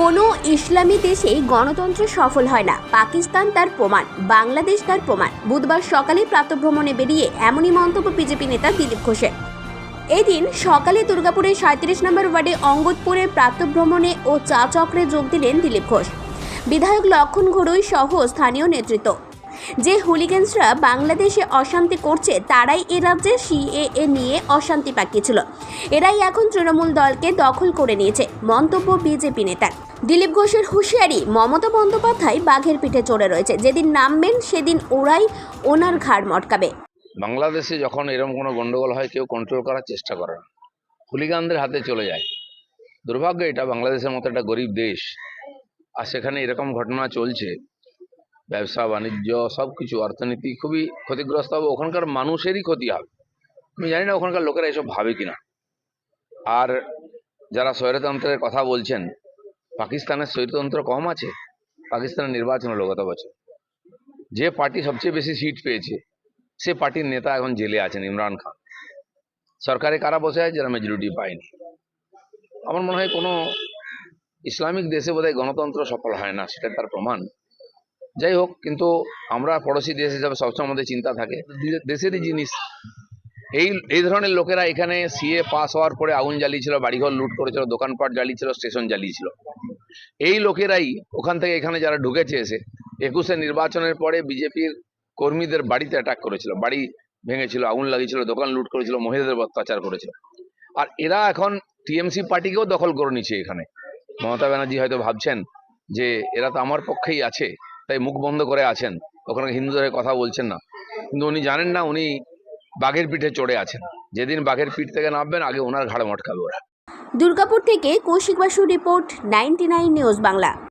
কোনো ইসলামী দেশে গণতন্ত্র সফল হয় না, পাকিস্তান তার প্রমাণ, বাংলাদেশ তার প্রমাণ। বুধবার সকালে প্রাতঃভ্রমণে বেরিয়ে এমনই মন্তব্য বিজেপি নেতা দিলীপ ঘোষের। এদিন সকালে দুর্গাপুরের 37 নম্বর ওয়ার্ডে অঙ্গদপুরের প্রাতঃভ্রমণে ও চা চক্রে যোগ দিলেন দিলীপ ঘোষ, বিধায়ক লক্ষণ ঘড়ুই সহ স্থানীয় নেতৃত্ব। যে হুলিগানসরা বাংলাদেশে অশান্তি করছে তারাই এ রাজ্যে সিএএ নিয়ে অশান্তি পাকিয়েছিল, এরাই এখন তৃণমূল দলকে দখল করে নিয়েছে, মন্তব্য বিজেপি নেতার। দিলীপ ঘোষের হুঁশিয়ারি, মমতা বন্দ্যোপাধ্যায় বাঘের পিঠে চড়ে রয়েছে, যেদিন নামবেন সেদিন ওরাই ওনার ঘাড় মটকাবে। বাংলাদেশে যখন এরকম কোনো গন্ডগোল হয় কেউ কন্ট্রোল করার চেষ্টা করে না, হুলিগানদের হাতে চলে যায়। দুর্ভাগ্য, এটা বাংলাদেশের মতো একটা গরিব দেশ, আর সেখানে এরকম ঘটনা চলছে। ব্যবসা বাণিজ্য সবকিছু, অর্থনীতি খুবই ক্ষতিগ্রস্ত হবে, ওখানকার মানুষেরই ক্ষতি হবে। আমি জানি না ওখানকার লোকেরা এসব ভাবে কিনা। আর যারা স্বৈরতন্ত্রের কথা বলছেন, পাকিস্তানের স্বৈরতন্ত্র কম আছে? পাকিস্তানের নির্বাচন হলো গত বছর, যে পার্টি সবচেয়ে বেশি সিট পেয়েছে সে পার্টির নেতা এখন জেলে আছেন, ইমরান খান। সরকারে কারা বসে আছে? যারা মেজরিটি পায়নি। আমার মনে হয় কোনো ইসলামিক দেশে বোধহয় গণতন্ত্র সফল হয় না, সেটা তার প্রমাণ। যাই হোক, কিন্তু আমরা পড়োশি দেশ হিসাবে সবসময় আমাদের চিন্তা থাকে, দেশেরই জিনিস। এই ধরনের লোকেরা এখানে সিএ পাস হওয়ার পরে আগুন জ্বালিয়েছিল, বাড়িঘর লুট করেছিল, দোকানপাট জ্বালিয়েছিল, স্টেশন জ্বালিয়েছিল। এই লোকেরাই ওখান থেকে এখানে যারা ঢুকেছে এসে 21-এ নির্বাচনের পরে বিজেপির কর্মীদের বাড়িতে অ্যাটাক করেছিল, বাড়ি ভেঙেছিল, আগুন লাগিয়েছিল, দোকান লুট করেছিল, মহিলাদের অত্যাচার করেছিল। আর এরা এখন টিএমসি পার্টিকেও দখল করে নিচ্ছে এখানে। মমতা ব্যানার্জি হয়তো ভাবছেন যে এরা তো আমার পক্ষেই আছে, তাই মুখ বন্ধ করে আছেন, ওখানে হিন্দুদের কথা বলছেন না। কিন্তু উনি জানেন না, উনি বাঘের পিঠে চড়ে আছেন। যেদিন বাঘের পিঠ থেকে নামবেন, আগে ওনার ঘাড়ে মটকাবে ওরা। দুর্গাপুর থেকে কৌশিক বাসুর রিপোর্ট, 99 নিউজ বাংলা।